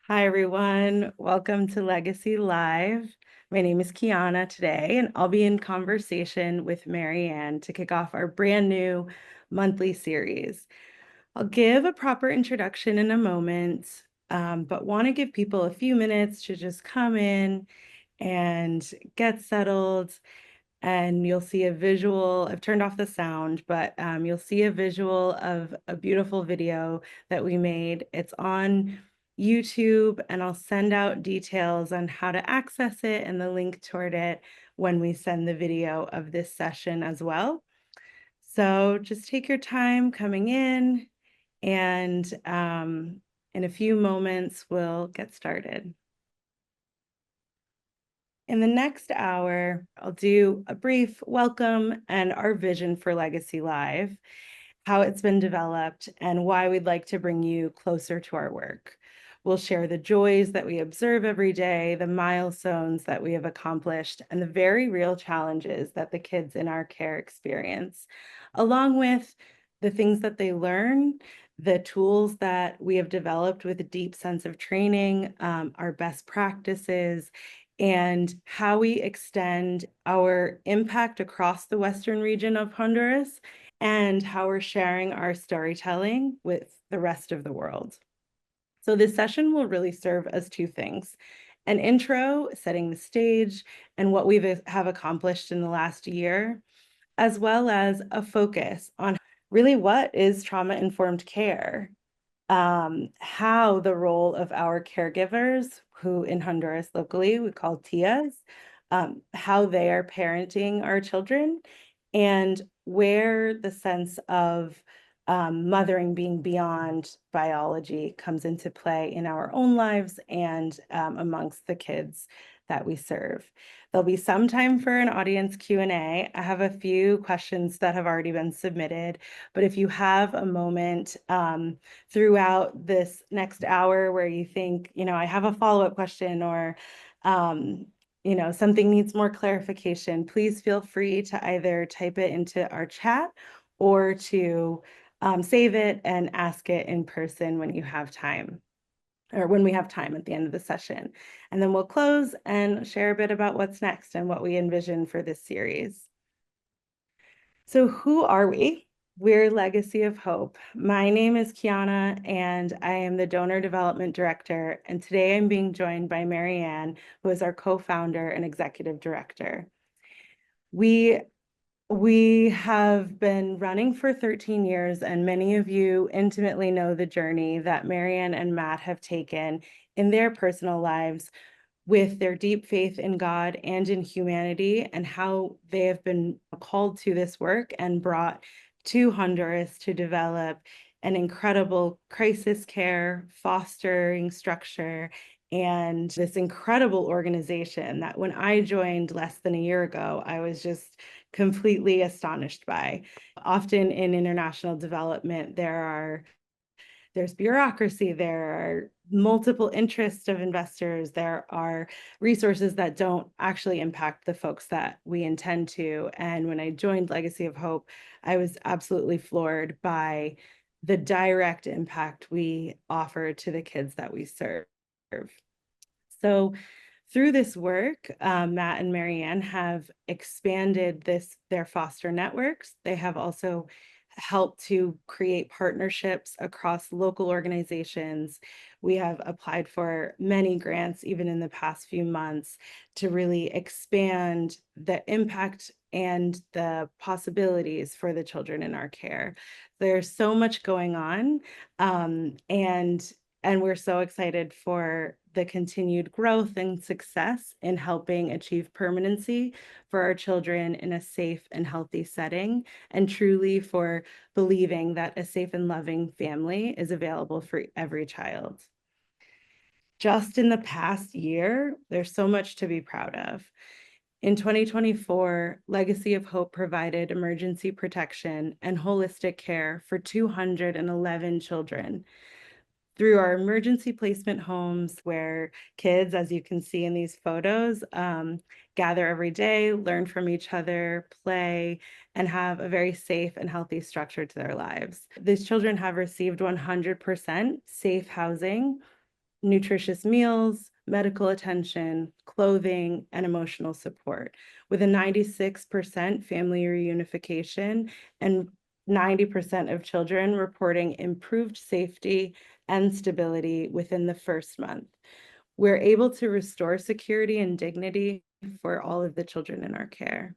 Hi, everyone. Welcome to Legacy Live. My name is Kiana today, and I'll be in conversation with Marianne to kick off our brand new monthly series. I'll give a proper introduction in a moment, but want to give people a few minutes to just come in and get settled. And you'll see a visual. I've turned off the sound, but you'll see a visual of a beautiful video that we made. It's on YouTube, and I'll send out details on how to access it and the link toward it when we send the video of this session as well. So just take your time coming in, and in a few moments, we'll get started. In the next hour, I'll do a brief welcome and our vision for Legacy Live, how it's been developed, and why we'd like to bring you closer to our work. We'll share the joys that we observe every day, the milestones that we have accomplished, and the very real challenges that the kids in our care experience, along with the things that they learn, the tools that we have developed with a deep sense of training, our best practices, and how we extend our impact across the Western region of Honduras, and how we're sharing our storytelling with the rest of the world. So this session will really serve as two things: an intro, setting the stage, and what we have accomplished in the last year, as well as a focus on really what is trauma-informed care, how the role of our caregivers, who in Honduras locally we call tías, how they are parenting our children, and where the sense of mothering being beyond biology comes into play in our own lives and amongst the kids that we serve. There'll be some time for an audience Q&A. I have a few questions that have already been submitted, but if you have a moment throughout this next hour where you think, I have a follow-up question, or something needs more clarification, please feel free to either type it into our chat or to save it and ask it in person when you have time, or when we have time at the end of the session. And then we'll close and share a bit about what's next and what we envision for this series. So who are we? We're Legacy of Hope. My name is Kiana, and I am the Donor Development Director. And today I'm being joined by Marianne, who is our co-founder and executive director. We have been running for 13 years, and many of you intimately know the journey that Marianne and Matt have taken in their personal lives with their deep faith in God and in humanity, and how they have been called to this work and brought to Honduras to develop an incredible crisis care fostering structure and this incredible organization that when I joined less than a year ago, I was just completely astonished by. Often in international development, there's bureaucracy, there are multiple interests of investors, there are resources that don't actually impact the folks that we intend to. And when I joined Legacy of Hope, I was absolutely floored by the direct impact we offer to the kids that we serve. So through this work, Matt and Marianne have expanded their foster networks. They have also helped to create partnerships across local organizations. We have applied for many grants, even in the past few months, to really expand the impact and the possibilities for the children in our care. There's so much going on, and we're so excited for the continued growth and success in helping achieve permanency for our children in a safe and healthy setting, and truly for believing that a safe and loving family is available for every child. Just in the past year, there's so much to be proud of. In 2024, Legacy of Hope provided emergency protection and holistic care for 211 children through our emergency placement homes, where kids, as you can see in these photos, gather every day, learn from each other, play, and have a very safe and healthy structure to their lives. These children have received 100% safe housing, nutritious meals, medical attention, clothing, and emotional support, with a 96% family reunification and 90% of children reporting improved safety and stability within the first month. We're able to restore security and dignity for all of the children in our care.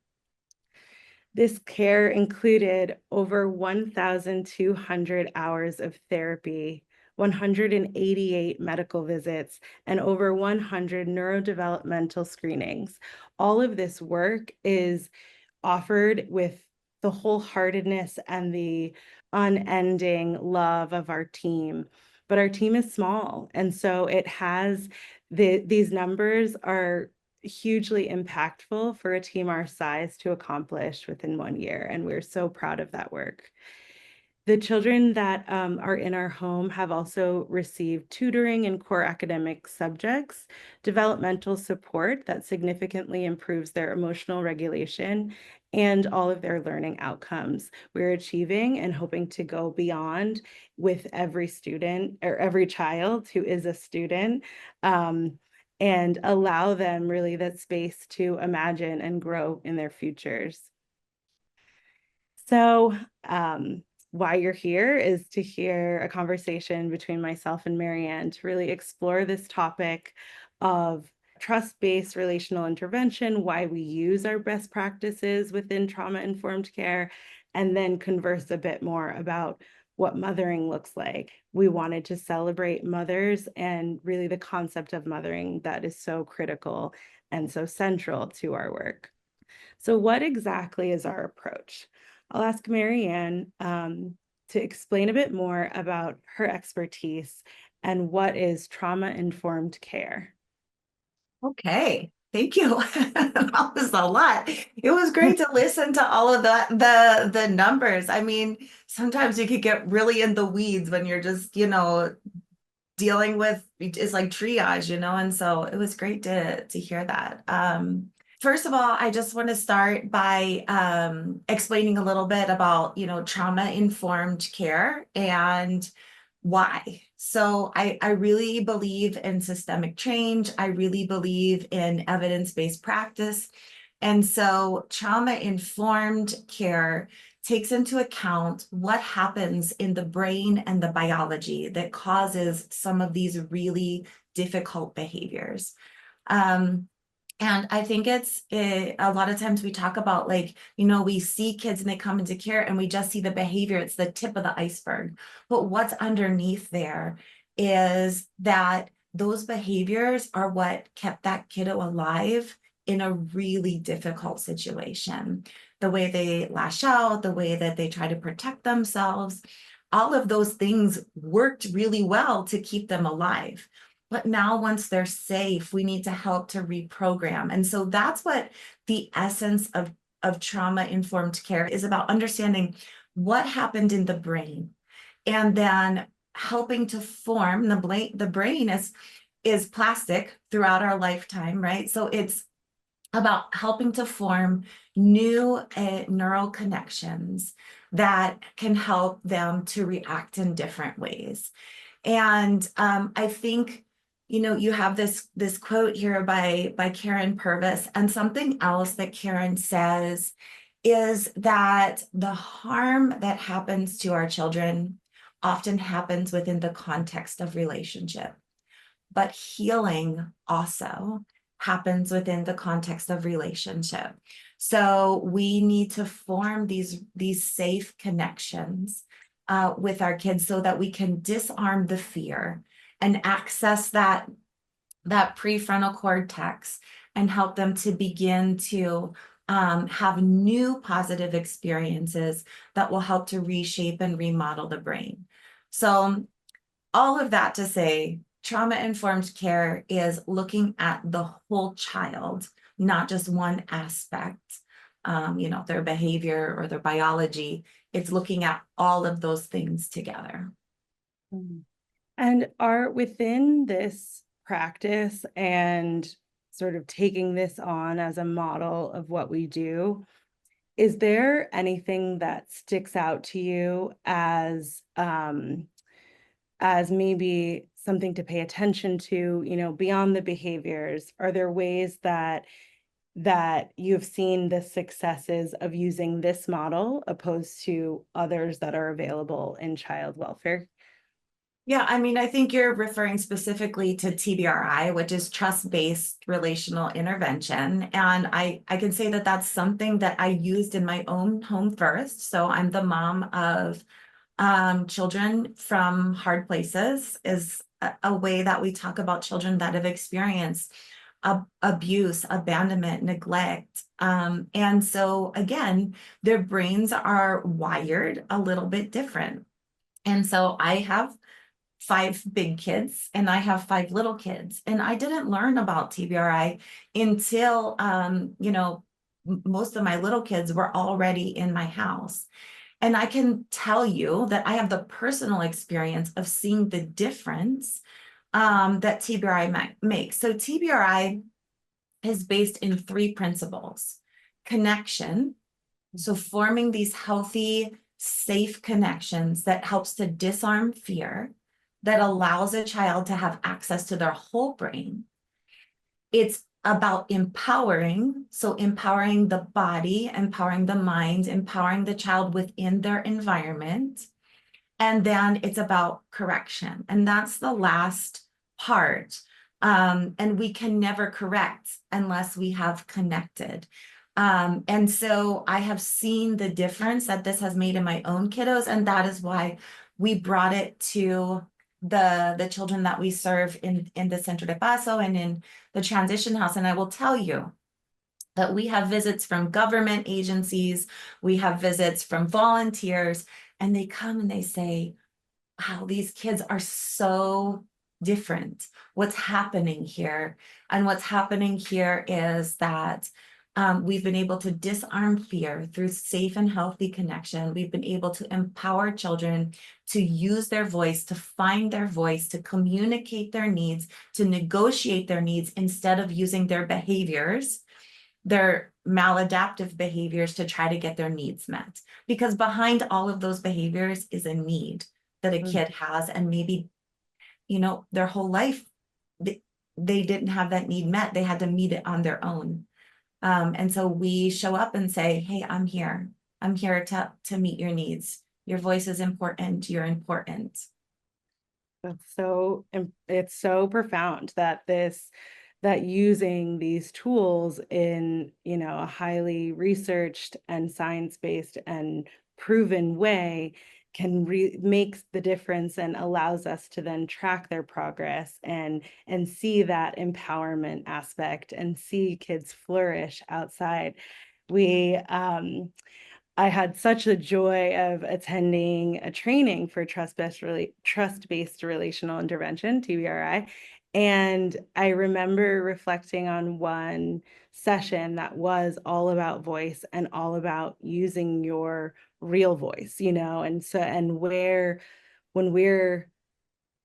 This care included over 1,200 hours of therapy, 188 medical visits, and over 100 neurodevelopmental screenings. All of this work is offered with the wholeheartedness and the unending love of our team. But our team is small, and so it has these numbers are hugely impactful for a team our size to accomplish within 1 year, and we're so proud of that work. The children that are in our home have also received tutoring in core academic subjects, developmental support that significantly improves their emotional regulation, and all of their learning outcomes. We're achieving and hoping to go beyond with every student or every child who is a student, and allow them really that space to imagine and grow in their futures. So, why you're here is to hear a conversation between myself and Marianne to really explore this topic of trust-based relational intervention, why we use our best practices within trauma-informed care, and then converse a bit more about what mothering looks like. We wanted to celebrate mothers and really the concept of mothering that is so critical and so central to our work. So what exactly is our approach? I'll ask Marianne to explain a bit more about her expertise and what is trauma-informed care. Okay, thank you. That was a lot. It was great to listen to all of the numbers. I mean, sometimes you could get really in the weeds when you're just, dealing with it's like triage, and so it was great to hear that. First of all, I just want to start by explaining a little bit about, trauma-informed care and why. So I really believe in systemic change. I really believe in evidence-based practice. And so trauma-informed care takes into account what happens in the brain and the biology that causes some of these really difficult behaviors. And I think a lot of times we talk about we see kids and they come into care and we just see the behavior. It's the tip of the iceberg. But what's underneath there is that those behaviors are what kept that kiddo alive in a really difficult situation. The way they lash out, the way that they try to protect themselves, all of those things worked really well to keep them alive. But now once they're safe, we need to help to reprogram. And so that's what the essence of trauma-informed care is about, understanding what happened in the brain and then helping to form the brain is plastic throughout our lifetime, right? So it's about helping to form new neural connections that can help them to react in different ways. And I think, you have this quote here by Karen Purvis, and something else that Karen says is that the harm that happens to our children often happens within the context of relationship, but healing also happens within the context of relationship. So we need to form these safe connections with our kids so that we can disarm the fear and access that prefrontal cortex and help them to begin to have new positive experiences that will help to reshape and remodel the brain. So all of that to say, trauma-informed care is looking at the whole child, not just one aspect, their behavior or their biology. It's looking at all of those things together. And are within this practice and sort of taking this on as a model of what we do, is there anything that sticks out to you as as maybe something to pay attention to, beyond the behaviors? Are there ways that you've seen the successes of using this model opposed to others that are available in child welfare? Yeah, I mean, I think you're referring specifically to TBRI, which is trust-based relational intervention. And I can say that that's something that I used in my own home first. So I'm the mom of children from hard places, is a way that we talk about children that have experienced abuse, abandonment, neglect. And so again, their brains are wired a little bit different. And so I have 5 big kids and I have 5 little kids. And I didn't learn about TBRI until, most of my little kids were already in my house. And I can tell you that I have the personal experience of seeing the difference that TBRI makes. So TBRI is based in 3 principles: connection, so forming these healthy, safe connections that helps to disarm fear, that allows a child to have access to their whole brain. It's about empowering, so empowering the body, empowering the mind, empowering the child within their environment. And then it's about correction. And that's the last part. And we can never correct unless we have connected. And so I have seen the difference that this has made in my own kiddos. And that is why we brought it to the children that we serve in the Centro de Paso and in the transition house. And I will tell you that we have visits from government agencies, we have visits from volunteers, and they come and they say, wow, these kids are so different. What's happening here? And what's happening here is that we've been able to disarm fear through safe and healthy connection. We've been able to empower children to use their voice, to find their voice, to communicate their needs, to negotiate their needs instead of using their behaviors, their maladaptive behaviors, to try to get their needs met. Because behind all of those behaviors is a need that a kid has, and maybe, their whole life, they didn't have that need met. They had to meet it on their own. And so we show up and say, hey, I'm here. I'm here to meet your needs. Your voice is important. You're important. It's so profound that using these tools in, a highly researched and science-based and proven way can makes the difference and allows us to then track their progress and see that empowerment aspect and see kids flourish outside. We I had such a joy of attending a training for trust-based relational intervention, TBRI. And I remember reflecting on one session that was all about voice and all about using your real voice, and so, and when we're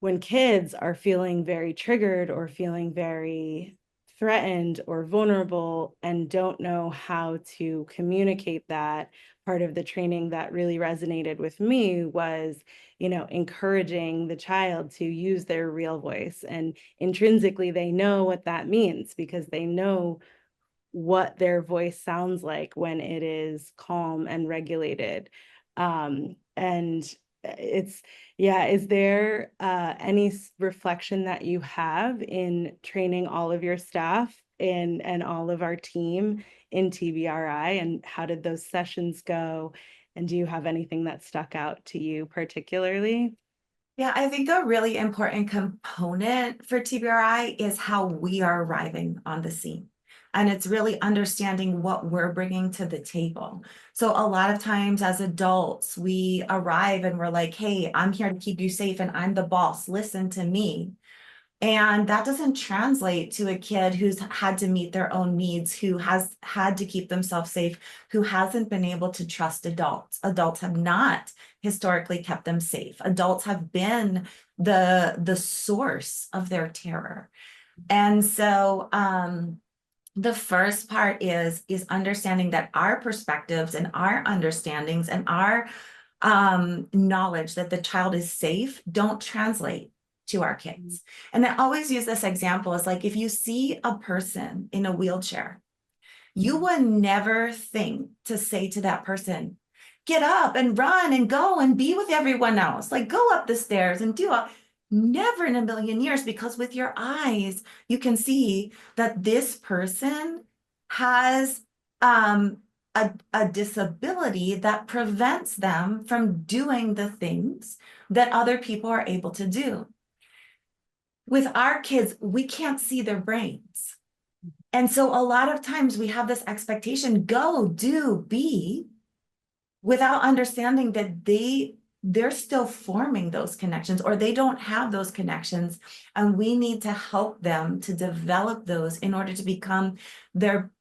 when kids are feeling very triggered or feeling very threatened or vulnerable and don't know how to communicate that, part of the training that really resonated with me was, encouraging the child to use their real voice. And intrinsically, they know what that means because they know what their voice sounds like when it is calm and regulated. And it's, yeah, is there any reflection that you have in training all of your staff and all of our team in TBRI, and how did those sessions go? And do you have anything that stuck out to you particularly? Yeah, I think a really important component for TBRI is how we are arriving on the scene. And it's really understanding what we're bringing to the table. So a lot of times as adults, we arrive and we're like, hey, I'm here to keep you safe and I'm the boss. Listen to me. And that doesn't translate to a kid who's had to meet their own needs, who has had to keep themselves safe, who hasn't been able to trust adults. Adults have not historically kept them safe. Adults have been the source of their terror. And so the first part is understanding that our perspectives and our understandings and our knowledge that the child is safe don't translate to our kids. And I always use this example as like, if you see a person in a wheelchair, you would never think to say to that person, get up and run and go and be with everyone else. Like, go up the stairs and do it. Never in a million years, because with your eyes, you can see that this person has a disability that prevents them from doing the things that other people are able to do. With our kids, we can't see their brains. And so a lot of times we have this expectation, go, do, be, without understanding that they're still forming those connections, or they don't have those connections. And we need to help them to develop those in order to become their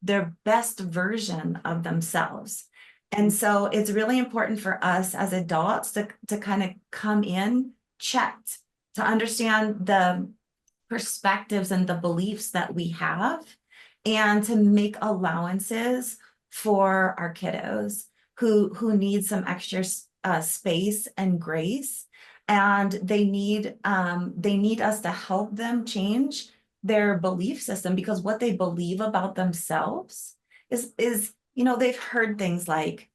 best version of themselves. And so it's really important for us as adults to kind of come in checked, to understand the perspectives and the beliefs that we have, and to make allowances for our kiddos who need some extra space and grace, and they need us to help them change their belief system, because what they believe about themselves is they've heard things like,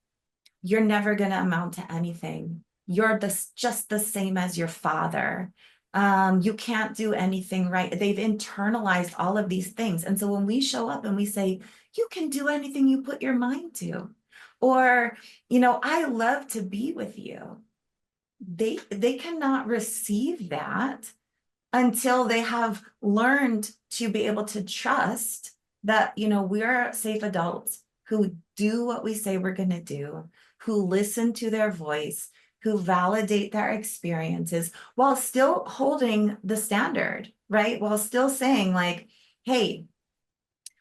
you're never going to amount to anything, you're just the same as your father, you can't do anything right. They've internalized all of these things. And so when we show up and we say, you can do anything you put your mind to, or, I love to be with you, they cannot receive that until they have learned to be able to trust that, we're safe adults who do what we say we're going to do, who listen to their voice, who validate their experiences while still holding the standard, right? While still saying like, hey,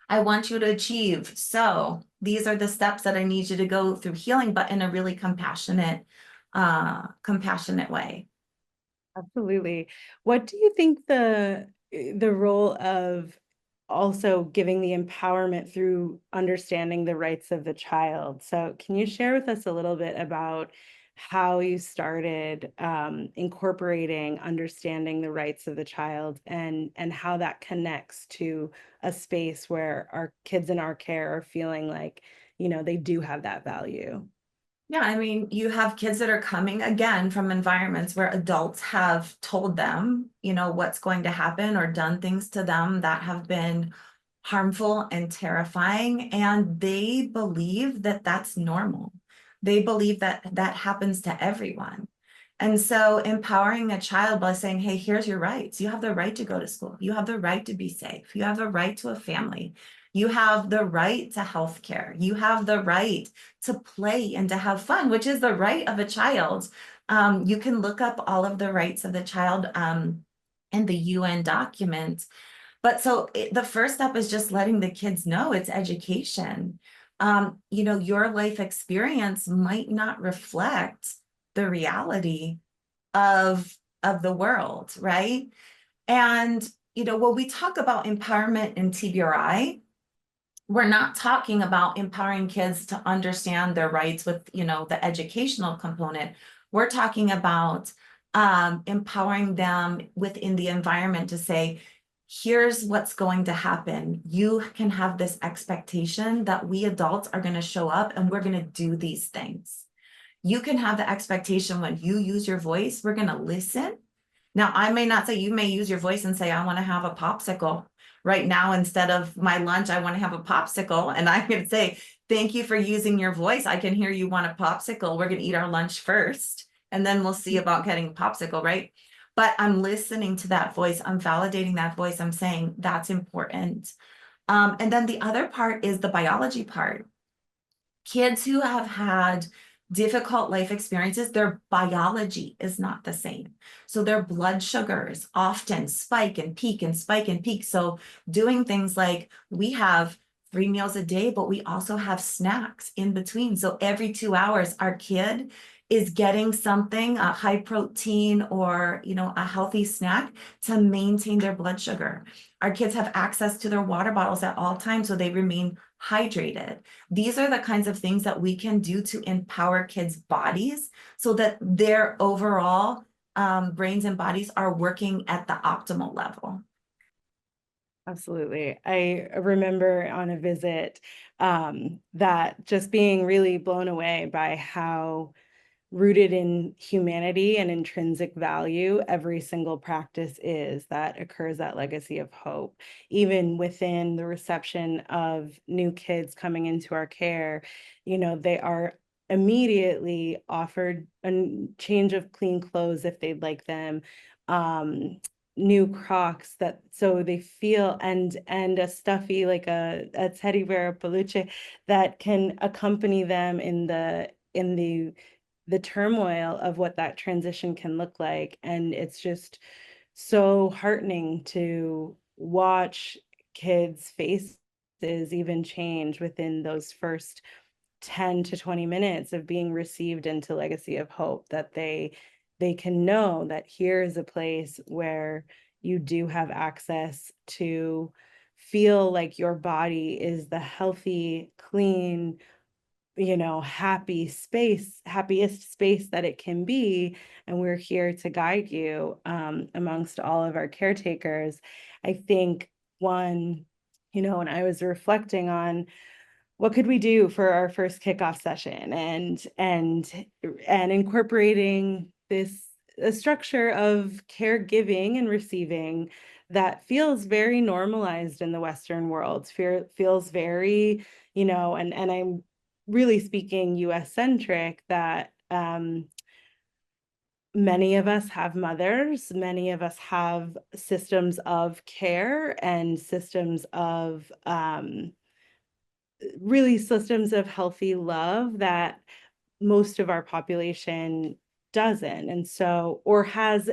I want you to achieve. So these are the steps that I need you to go through healing, but in a really compassionate way. Absolutely. What do you think the role of also giving the empowerment through understanding the rights of the child? So can you share with us a little bit about how you started incorporating understanding the rights of the child, and how that connects to a space where our kids in our care are feeling like, they do have that value? Yeah, I mean, you have kids that are coming again from environments where adults have told them, what's going to happen, or done things to them that have been harmful and terrifying. And they believe that that's normal. They believe that that happens to everyone. And so empowering a child by saying, hey, here's your rights. You have the right to go to school. You have the right to be safe. You have the right to a family. You have the right to health care. You have the right to play and to have fun, which is the right of a child. You can look up all of the rights of the child in the UN document. But so the first step is just letting the kids know it's education. Your life experience might not reflect the reality of the world, right? And when we talk about empowerment in TBRI, we're not talking about empowering kids to understand their rights with the educational component. We're talking about empowering them within the environment to say, here's what's going to happen. You can have this expectation that we adults are going to show up and we're going to do these things. You can have the expectation when you use your voice, we're going to listen. Now, I may not say, you may use your voice and say, I want to have a popsicle right now. Instead of my lunch, I want to have a popsicle. And I'm going to say, thank you for using your voice. I can hear you want a popsicle. We're going to eat our lunch first, and then we'll see about getting a popsicle, right? But I'm listening to that voice. I'm validating that voice. I'm saying that's important. And then the other part is the biology part. Kids who have had difficult life experiences, their biology is not the same. So their blood sugars often spike and peak and spike and peak. So doing things like, we have 3 meals a day, but we also have snacks in between. So every 2 hours, our kid is getting something, a high protein or, a healthy snack to maintain their blood sugar. Our kids have access to their water bottles at all times, so they remain hydrated. These are the kinds of things that we can do to empower kids' bodies so that their overall brains and bodies are working at the optimal level. Absolutely. I remember on a visit that just being really blown away by how rooted in humanity and intrinsic value every single practice is that occurs at Legacy of Hope. Even within the reception of new kids coming into our care, they are immediately offered a change of clean clothes if they'd like them, new Crocs that so they feel, and a stuffy, like a teddy bear, a peluche that can accompany them in the turmoil of what that transition can look like. And it's just so heartening to watch kids' faces even change within those first 10 to 20 minutes of being received into Legacy of Hope, that they can know that here is a place where you do have access to feel like your body is the healthy, clean, happiest space that it can be. And we're here to guide you amongst all of our caretakers. I think when I was reflecting on what could we do for our first kickoff session, and incorporating this a structure of caregiving and receiving that feels very normalized in the Western world, feels very, and I'm really speaking US centric, that many of us have mothers, many of us have systems of care and systems of really systems of healthy love that most of our population doesn't. And so, or has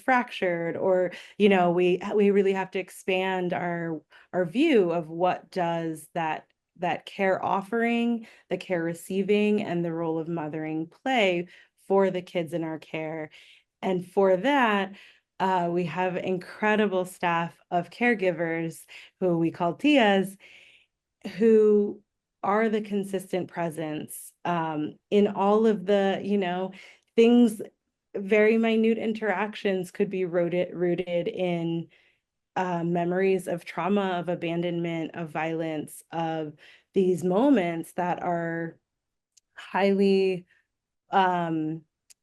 fractured, or we really have to expand our view of what does that care offering, the care receiving, and the role of mothering play for the kids in our care. And for that, we have incredible staff of caregivers who we call tías, who are the consistent presence in all of the, things. Very minute interactions could be rooted in memories of trauma, of abandonment, of violence, of these moments that are highly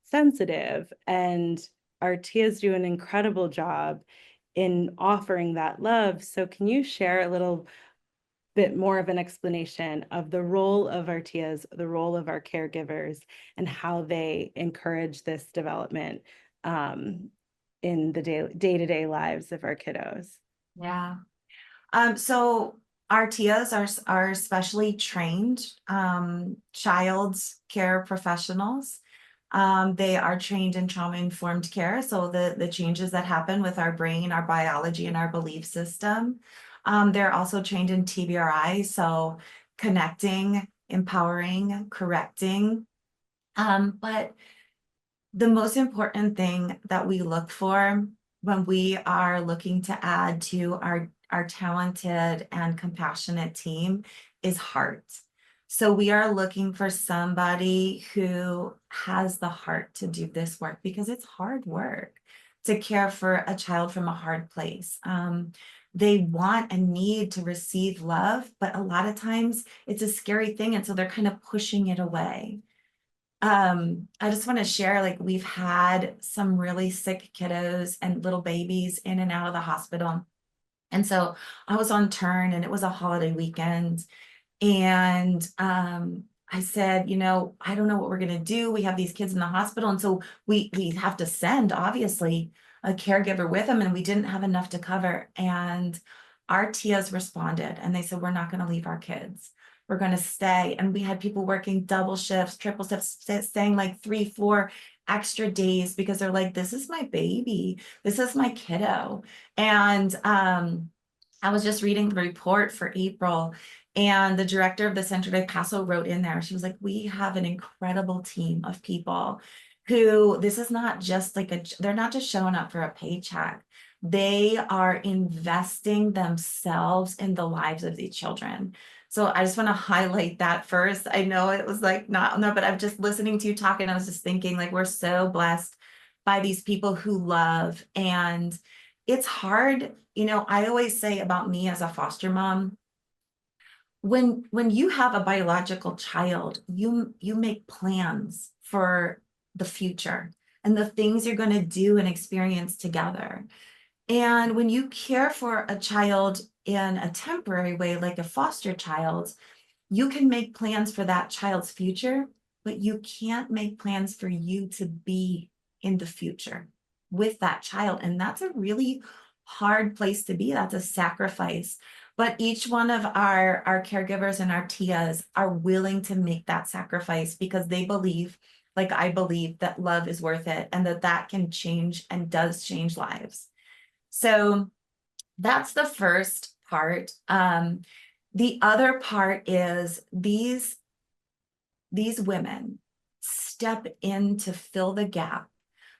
sensitive. And our TIAs do an incredible job in offering that love. So can you share a little bit more of an explanation of the role of our TIAs, the role of our caregivers, and how they encourage this development in the day-to-day lives of our kiddos? Yeah. So our TIAs are specially trained child care professionals. They are trained in trauma-informed care. So the changes that happen with our brain, our biology, and our belief system. They're also trained in TBRI, so connecting, empowering, correcting. But the most important thing that we look for when we are looking to add to our talented and compassionate team is heart. So we are looking for somebody who has the heart to do this work, because it's hard work to care for a child from a hard place. They want and need to receive love, but a lot of times it's a scary thing, and so they're kind of pushing it away. I just want to share, like, we've had some really sick kiddos and little babies in and out of the hospital. And so I was on turn, and it was a holiday weekend. And I said, I don't know what we're going to do. We have these kids in the hospital. And so we have to send, obviously, a caregiver with them. And we didn't have enough to cover. And our TIAs responded, and they said, we're not going to leave our kids. We're going to stay. And we had people working double shifts, triple shifts, staying like 3, 4 extra days, because they're like, this is my baby. This is my kiddo. And I was just reading the report for April, and the director of the Centro de Paso wrote in there, she was like, we have an incredible team of people who, this is not just like they're not just showing up for a paycheck. They are investing themselves in the lives of these children. So I just want to highlight that first. I know it was like not no, but I'm just listening to you talk and I was just thinking like we're so blessed by these people who love. And it's hard, I always say about me as a foster mom, when you have a biological child, you make plans for the future and the things you're going to do and experience together. And when you care for a child in a temporary way, like a foster child, you can make plans for that child's future, but you can't make plans for you to be in the future with that child. And that's a really hard place to be. That's a sacrifice. But each one of our caregivers and our tias are willing to make that sacrifice because they believe, like I believe, that love is worth it and that can change and does change lives. So that's the first part. The other part is these women step in to fill the gap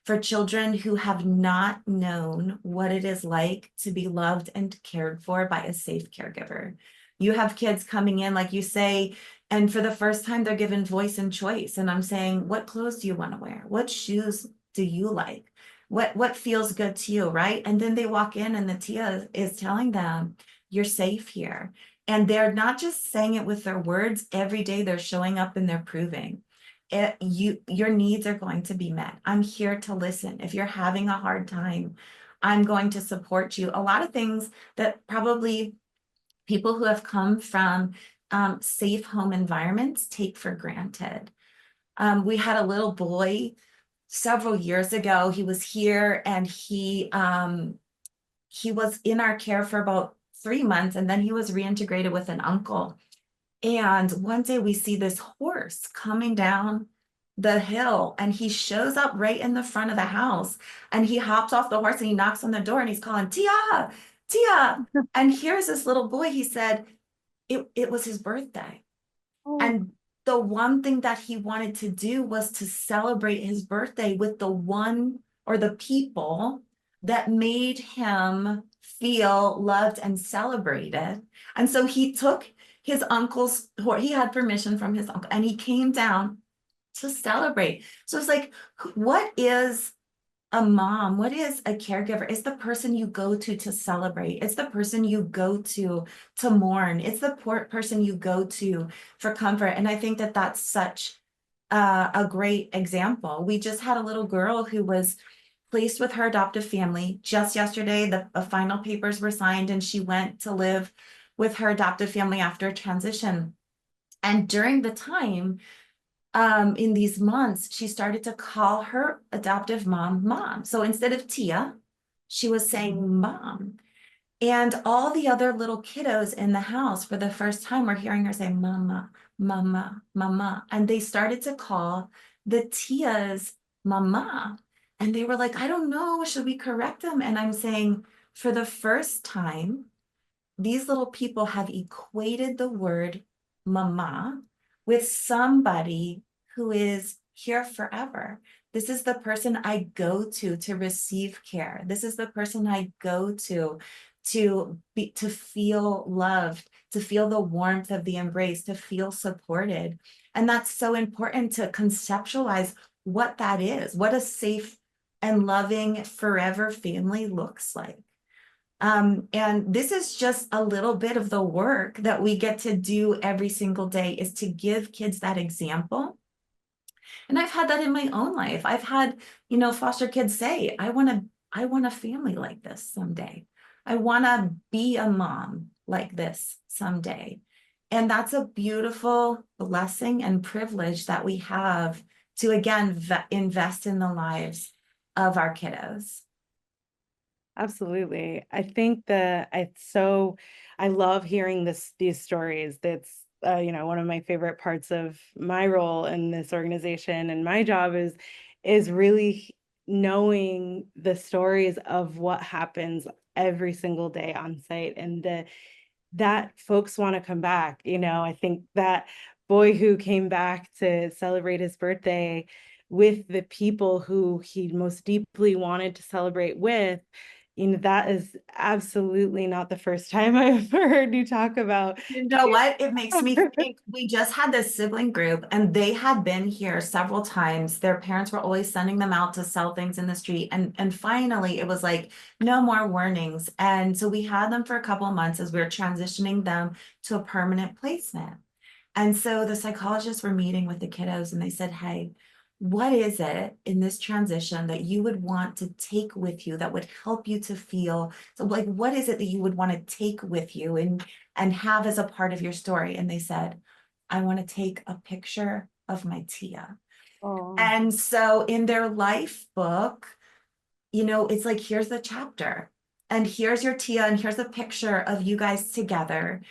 for children who have not known what it is like to be loved and cared for by a safe caregiver. You have kids coming in, like you say, and for the first time, they're given voice and choice. And I'm saying, what clothes do you want to wear? What shoes do you like? What feels good to you, right? And then they walk in and the tia is telling them, you're safe here. And they're not just saying it with their words. Every day they're showing up and they're proving your needs are going to be met. I'm here to listen. If you're having a hard time, I'm going to support you. A lot of things that probably people who have come from safe home environments take for granted. We had a little boy several years ago. He was here and he was in our care for about 3 months, and then he was reintegrated with an uncle. And one day we see this horse coming down the hill and he shows up right in the front of the house and he hops off the horse and he knocks on the door and he's calling, Tia, Tia. And here's this little boy. He said it was his birthday. Oh, And the one thing that he wanted to do was to celebrate his birthday with the one or the people that made him feel loved and celebrated. And so he took his uncle's, or he had permission from his uncle, and he came down to celebrate. So it's like, what is a mom? What is a caregiver? It's the person you go to celebrate. It's the person you go to mourn. It's the person you go to for comfort. And I think that that's such a great example. We just had a little girl who was placed with her adoptive family just yesterday. The final papers were signed and she went to live with her adoptive family after transition. And during the time, in these months, she started to call her adoptive mom, mom. So instead of Tia, she was saying mom. And all the other little kiddos in the house for the first time were hearing her say mama, mama, mama. And they started to call the Tias mama. And they were like, I don't know, should we correct them? And I'm saying, for the first time, these little people have equated the word mama with somebody who is here forever. This is the person I go to receive care. This is the person I go to feel loved, to feel the warmth of the embrace, to feel supported. And that's so important to conceptualize what that is, what a safe and loving forever family looks like. And this is just a little bit of the work that we get to do every single day, is to give kids that example. And I've had that in my own life. I've had, foster kids say, I want a family like this someday. I want to be a mom like this someday. And that's a beautiful blessing and privilege that we have to, again, invest in the lives of our kiddos. absolutely. I think that I love hearing these stories. That's one of my favorite parts of my role in this organization and my job is really knowing the stories of what happens every single day on site, and that folks want to come back. I think that boy who came back to celebrate his birthday with the people who he most deeply wanted to celebrate with, That is absolutely not the first time I've heard you talk about. You know what? It makes me think we just had this sibling group and they had been here several times. Their parents were always sending them out to sell things in the street. And finally it was like, no more warnings. And so we had them for a couple of months as we were transitioning them to a permanent placement. And so the psychologists were meeting with the kiddos and they said, hey, what is it in this transition that you would want to take with you that would help you to feel? So like, what is it that you would want to take with you and have as a part of your story? And they said, I want to take a picture of my Tia. Oh, And so in their life book, it's like, here's the chapter, and here's your Tia, and here's a picture of you guys together.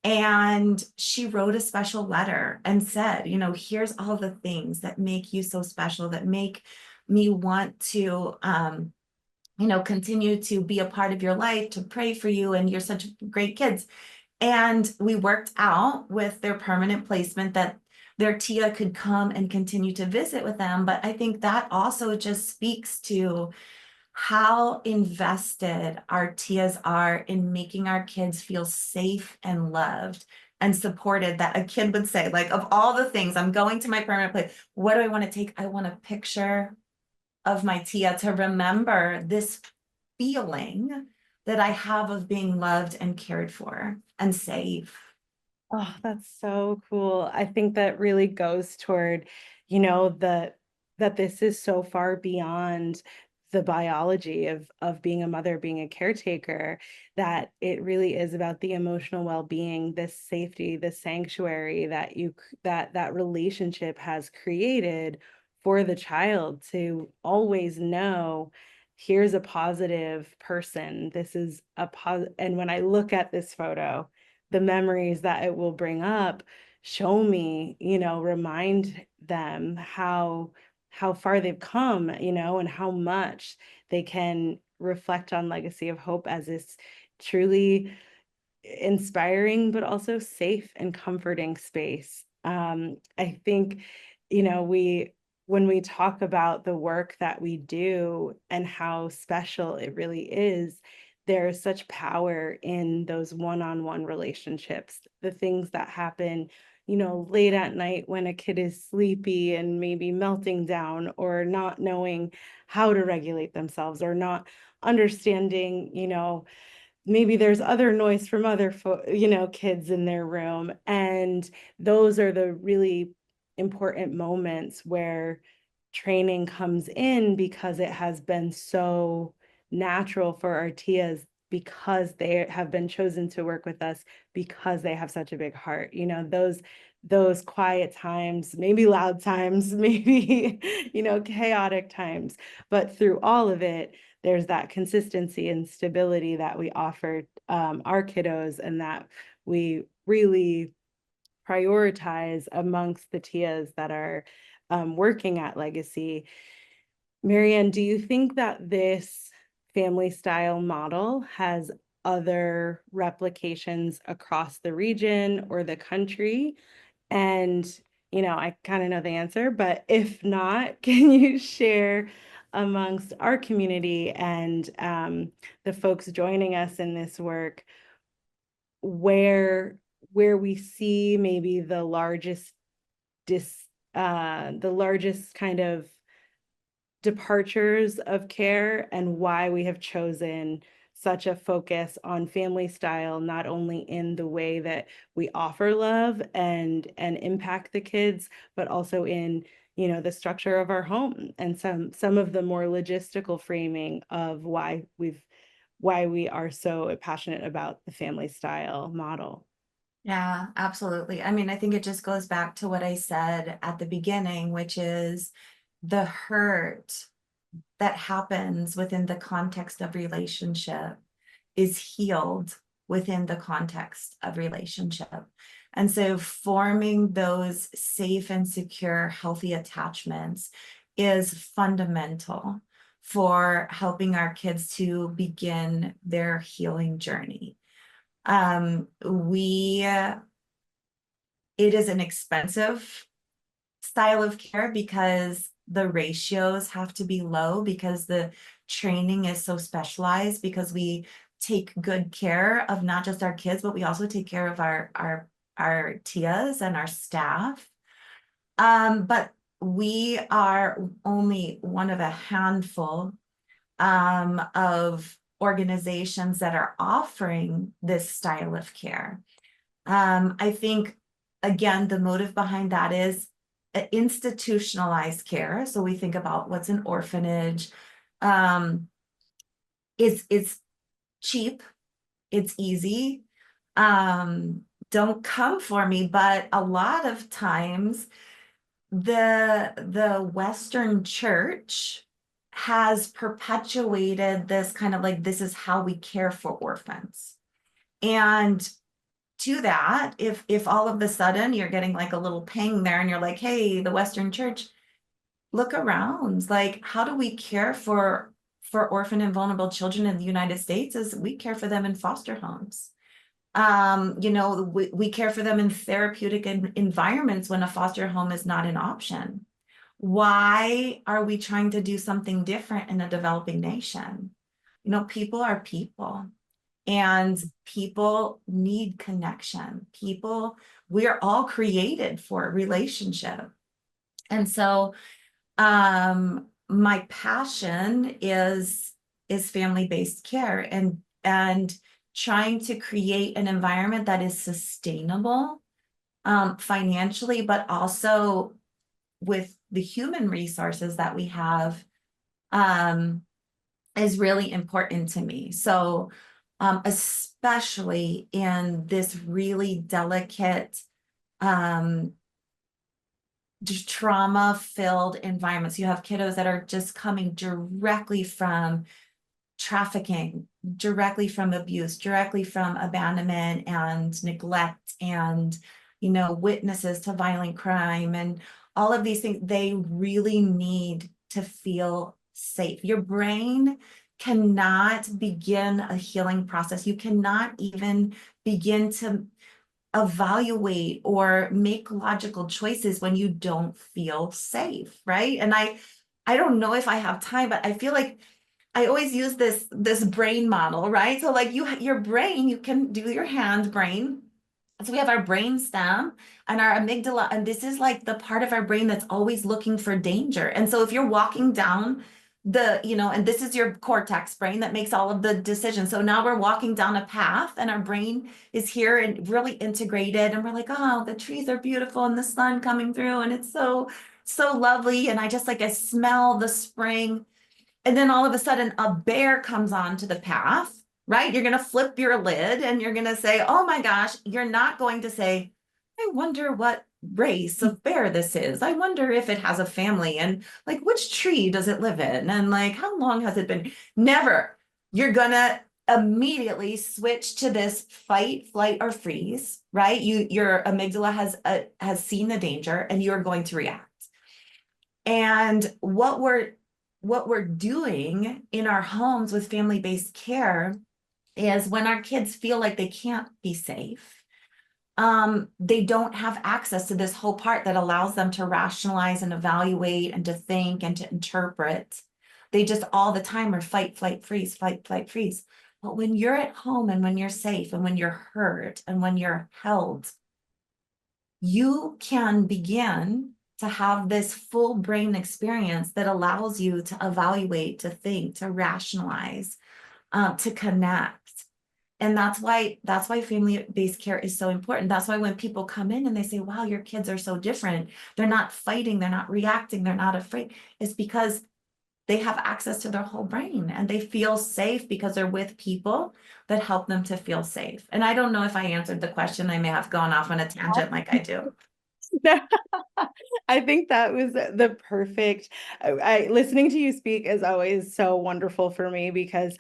And she wrote a special letter and said, here's all the things that make you so special, that make me want to, continue to be a part of your life, to pray for you, and you're such great kids. And we worked out with their permanent placement that their Tia could come and continue to visit with them. But I think that also just speaks to how invested our Tias are in making our kids feel safe and loved and supported, that a kid would say, like, of all the things, I'm going to my permanent place, what do I want to take? I want a picture of my Tia to remember this feeling that I have of being loved and cared for and safe. oh, that's so cool. I think that really goes toward, that this is so far beyond the biology of being a mother, being a caretaker, that it really is about the emotional well-being, this safety, this sanctuary that that relationship has created for the child to always know, here's a positive person. This is a positive. And when I look at this photo, the memories that it will bring up show me, remind them how far they've come, and how much they can reflect on Legacy of Hope as this truly inspiring but also safe and comforting space. I think, we when we talk about the work that we do and how special it really is, there's such power in those one-on-one relationships, the things that happen, late at night when a kid is sleepy and maybe melting down or not knowing how to regulate themselves or not understanding, maybe there's other noise from other kids in their room, and those are the really important moments where training comes in, because it has been so natural for our tias, because they have been chosen to work with us, because they have such a big heart, those quiet times, maybe loud times, maybe chaotic times, but through all of it, there's that consistency and stability that we offer our kiddos, and that we really prioritize amongst the TIAs that are working at Legacy. Marianne, do you think that this family style model has other replications across the region or the country? And, I kind of know the answer, but if not, can you share amongst our community and the folks joining us in this work where we see maybe the largest kind of departures of care, and why we have chosen such a focus on family style, not only in the way that we offer love and impact the kids, but also in, the structure of our home, and some of the more logistical framing of why we are so passionate about the family style model. Yeah, absolutely. I mean, I think it just goes back to what I said at the beginning, which is the hurt that happens within the context of relationship is healed within the context of relationship. And so forming those safe and secure, healthy attachments is fundamental for helping our kids to begin their healing journey. It is an expensive style of care because the ratios have to be low because the training is so specialized, because we take good care of not just our kids, but we also take care of our TIAs and our staff. But we are only one of a handful of organizations that are offering this style of care. I think, again, the motive behind that is institutionalized care. So we think about what's an orphanage. It's cheap, it's easy. Don't come for me, but a lot of times the Western church has perpetuated this kind of like, this is how we care for orphans. And to that, if all of a sudden you're getting like a little ping there and you're like, hey, the Western church, look around, like, how do we care for orphan and vulnerable children in the United States? Is we care for them in foster homes. We care for them in therapeutic environments when a foster home is not an option. Why are we trying to do something different in a developing nation? People are people, and people need connection. We are all created for a relationship. And so my passion is family-based care, and trying to create an environment that is sustainable financially, but also with the human resources that we have is really important to me. So especially in this really delicate trauma-filled environments. You have kiddos that are just coming directly from trafficking, directly from abuse, directly from abandonment and neglect, and witnesses to violent crime and all of these things. They really need to feel safe. Your brain cannot begin a healing process. You cannot even begin to evaluate or make logical choices when you don't feel safe, right? And I don't know if I have time, but I feel like I always use this brain model, right? So like your brain, you can do your hand brain. So we have our brain stem and our amygdala, and this is like the part of our brain that's always looking for danger. And so if you're walking down and this is your cortex brain that makes all of the decisions. So now we're walking down a path and our brain is here and really integrated, and we're like, oh, the trees are beautiful and the sun coming through and it's so, so lovely. And I smell the spring. And then all of a sudden a bear comes onto the path, right? You're going to flip your lid and you're going to say, oh my gosh, you're not going to say, I wonder what race of bear this is. I wonder if it has a family, and like, which tree does it live in? And like, how long has it been? Never. You're going to immediately switch to this fight, flight, or freeze, right? Your amygdala has seen the danger and you're going to react. And what we're doing in our homes with family-based care is, when our kids feel like they can't be safe, they don't have access to this whole part that allows them to rationalize and evaluate and to think and to interpret. They just all the time are fight, flight, freeze, fight, flight, freeze. But when you're at home and when you're safe and when you're heard and when you're held, you can begin to have this full brain experience that allows you to evaluate, to think, to rationalize, to connect. And that's why family-based care is so important. That's why when people come in and they say, wow, your kids are so different, they're not fighting, they're not reacting, they're not afraid, it's because they have access to their whole brain and they feel safe because they're with people that help them to feel safe. And I don't know if I answered the question. I may have gone off on a tangent like I do. I think that was the perfect. Listening to you speak is always so wonderful for me, because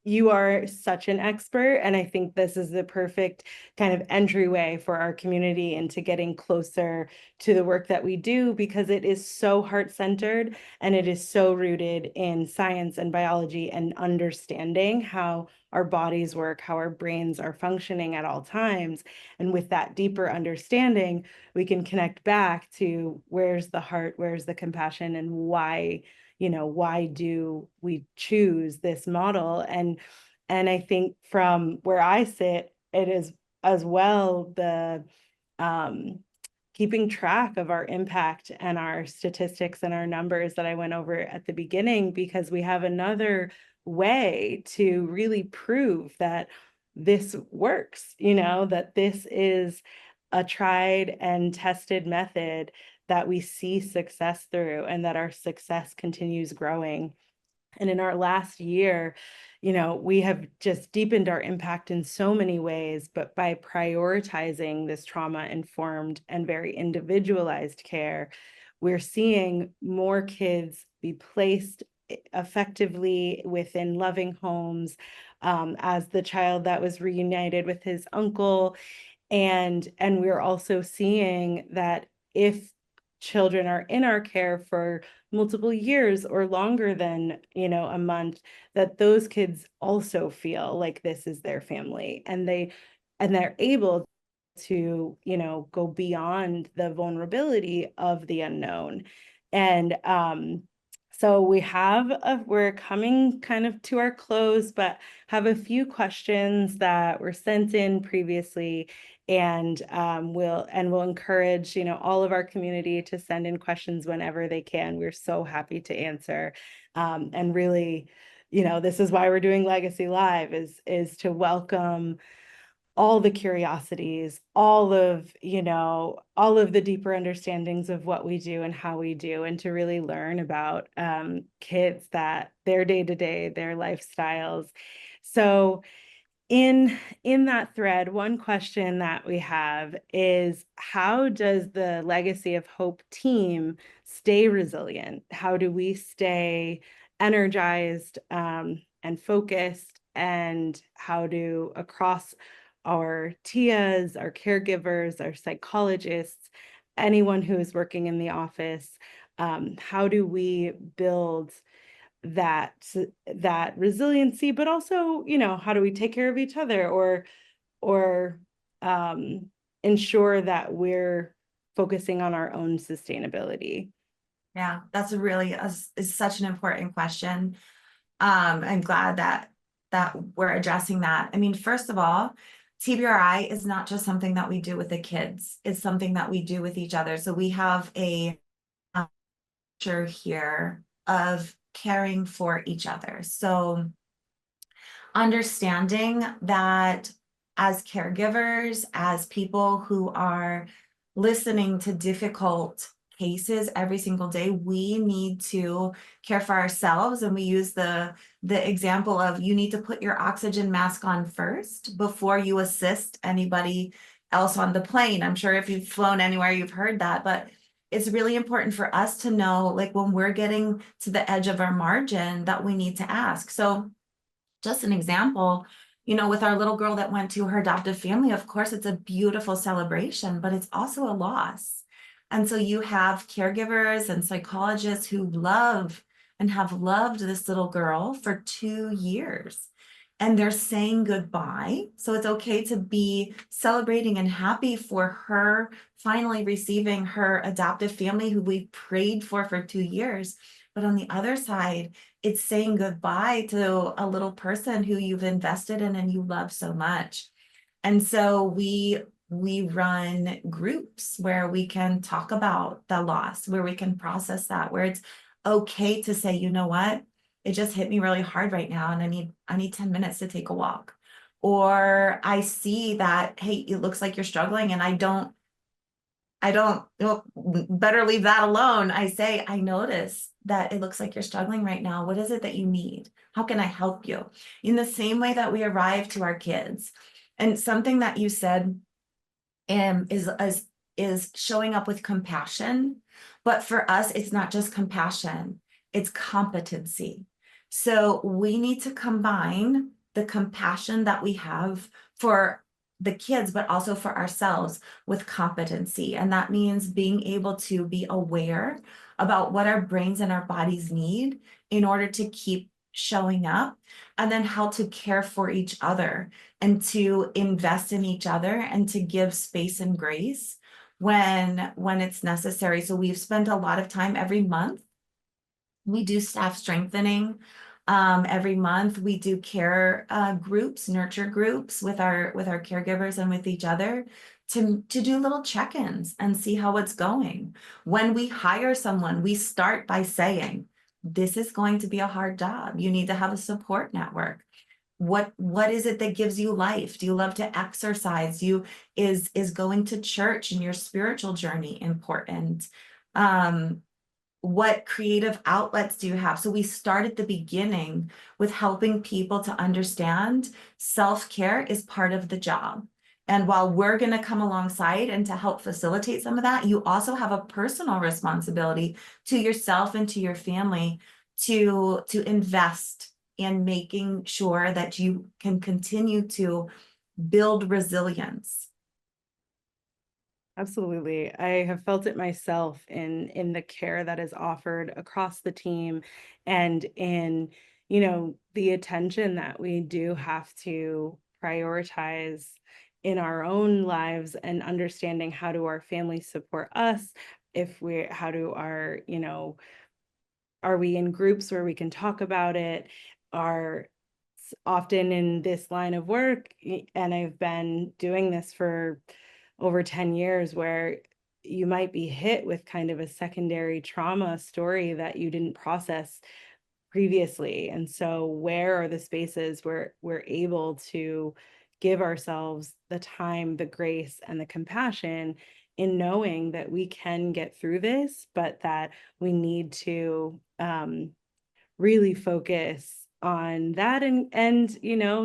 you are such an expert, and I think this is the perfect kind of entryway for our community into getting closer to the work that we do, because it is so heart-centered and it is so rooted in science and biology and understanding how our bodies work, how our brains are functioning at all times. And with that deeper understanding, we can connect back to where's the heart, where's the compassion, and why, why do we choose this model? And I think from where I sit, it is as well the um, keeping track of our impact and our statistics and our numbers that I went over at the beginning, because we have another way to really prove that this works, that this is a tried and tested method that we see success through, and that our success continues growing. And in our last year, we have just deepened our impact in so many ways, but by prioritizing this trauma-informed and very individualized care, we're seeing more kids be placed effectively within loving homes, as the child that was reunited with his uncle. And we're also seeing that if children are in our care for multiple years or longer than, a month, that those kids also feel like this is their family, and they're able to, go beyond the vulnerability of the unknown. And so we're coming kind of to our close, but have a few questions that were sent in previously, and we'll encourage, all of our community to send in questions whenever they can. We're so happy to answer. And really, this is why we're doing Legacy Live, is to welcome all the curiosities, all of the deeper understandings of what we do and how we do, and to really learn about kids, that their day-to-day, their lifestyles. So in that thread, one question that we have is, how does the Legacy of Hope team stay resilient? How do we stay energized and focused? And how do, across our TIAs, our caregivers, our psychologists, anyone who is working in the office, how do we build that resiliency, but also, how do we take care of each other, or ensure that we're focusing on our own sustainability? Yeah, that's is such an important question. I'm glad that we're addressing that. I mean, first of all, TBRI is not just something that we do with the kids, it's something that we do with each other. So we have a culture here of caring for each other. So understanding that as caregivers, as people who are listening to difficult cases every single day, we need to care for ourselves. And we use the example of, you need to put your oxygen mask on first before you assist anybody else on the plane. I'm sure if you've flown anywhere, you've heard that, but it's really important for us to know, like, when we're getting to the edge of our margin, that we need to ask. So just an example, with our little girl that went to her adoptive family, of course, it's a beautiful celebration, but it's also a loss. And so you have caregivers and psychologists who love and have loved this little girl for 2 years, and they're saying goodbye. So it's okay to be celebrating and happy for her finally receiving her adoptive family who we prayed for 2 years. But on the other side, it's saying goodbye to a little person who you've invested in and you love so much. And so we run groups where we can talk about the loss, where we can process that, where it's okay to say, you know what, it just hit me really hard right now, and I need 10 minutes to take a walk. Or I see that, hey, it looks like you're struggling, and I don't, well, better leave that alone. I say, I notice that it looks like you're struggling right now. What is it that you need? How can I help you? In the same way that we arrive to our kids. And something that you said is showing up with compassion. But for us, it's not just compassion, it's competency. So we need to combine the compassion that we have for the kids, but also for ourselves, with competency. And that means being able to be aware about what our brains and our bodies need in order to keep showing up, and then how to care for each other and to invest in each other and to give space and grace when it's necessary. So we've spent a lot of time every month. We do staff strengthening every month. We do care groups, nurture groups with our caregivers and with each other to do little check-ins and see how it's going. When we hire someone, we start by saying, this is going to be a hard job. You need to have a support network. What is it that gives you life? Do you love to exercise? Is going to church and your spiritual journey important? What creative outlets do you have? So we start at the beginning with helping people to understand self-care is part of the job. And while we're going to come alongside and to help facilitate some of that, you also have a personal responsibility to yourself and to your family to invest in making sure that you can continue to build resilience. Absolutely. I have felt it myself in the care that is offered across the team and in, the attention that we do have to prioritize in our own lives and understanding how do our families support us if we how do our, are we in groups where we can talk about it? Are often in this line of work, and I've been doing this for over 10 years, where you might be hit with kind of a secondary trauma story that you didn't process previously. And so where are the spaces where we're able to give ourselves the time, the grace, and the compassion in knowing that we can get through this, but that we need to really focus on that and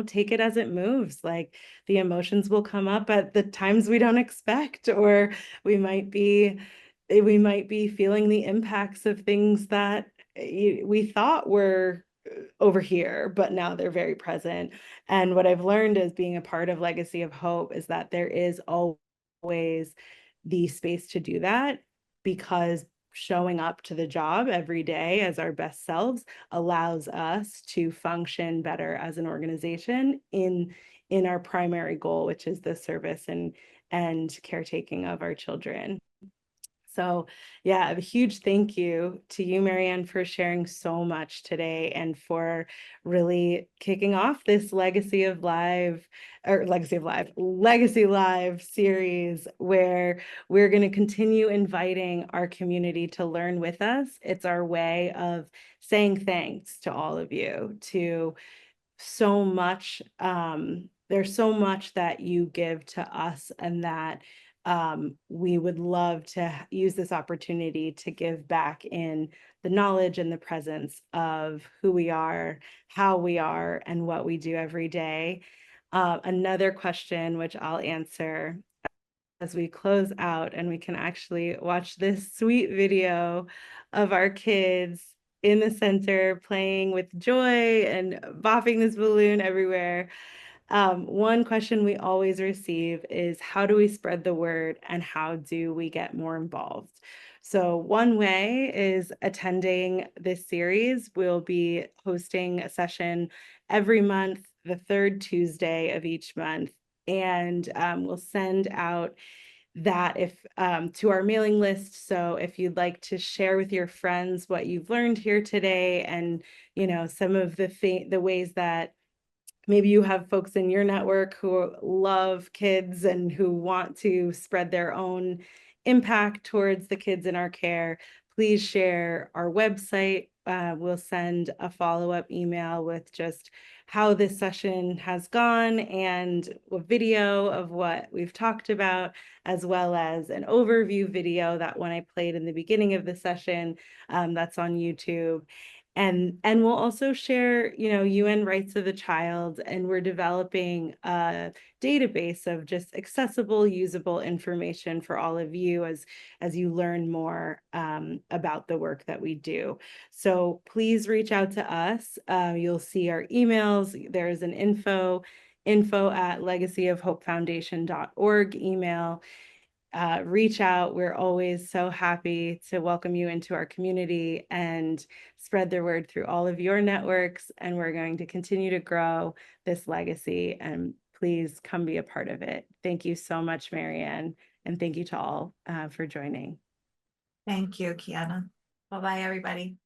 take it as it moves. Like, the emotions will come up at the times we don't expect, or we might be feeling the impacts of things that we thought were over here, but now they're very present. And what I've learned as being a part of Legacy of Hope is that there is always the space to do that, because showing up to the job every day as our best selves allows us to function better as an organization in our primary goal, which is the service and caretaking of our children. So yeah, a huge thank you to you, Marianne, for sharing so much today and for really kicking off this Legacy Live series, where we're going to continue inviting our community to learn with us. It's our way of saying thanks to all of you, to so much. There's so much that you give to us, and that we would love to use this opportunity to give back in the knowledge and the presence of who we are, how we are, and what we do every day. Another question, which I'll answer as we close out, and we can actually watch this sweet video of our kids in the center playing with joy and bopping this balloon everywhere. One question we always receive is, how do we spread the word and how do we get more involved? So one way is attending this series. We'll be hosting a session every month, the third Tuesday of each month. And we'll send out that if to our mailing list. So if you'd like to share with your friends what you've learned here today, and some of the ways that maybe you have folks in your network who love kids and who want to spread their own impact towards the kids in our care, please share our website. We'll send a follow-up email with just how this session has gone and a video of what we've talked about, as well as an overview video, that one I played in the beginning of the session, that's on YouTube. And we'll also share, UN rights of the child, and we're developing a database of just accessible, usable information for all of you as you learn more about the work that we do. So please reach out to us. You'll see our emails. There's an info at legacyofhopefoundation.org email. reach out. We're always so happy to welcome you into our community and spread the word through all of your networks. And we're going to continue to grow this legacy, and please come be a part of it. Thank you so much, Marianne. And thank you to all for joining. Thank you, Kiana. Bye-bye, everybody.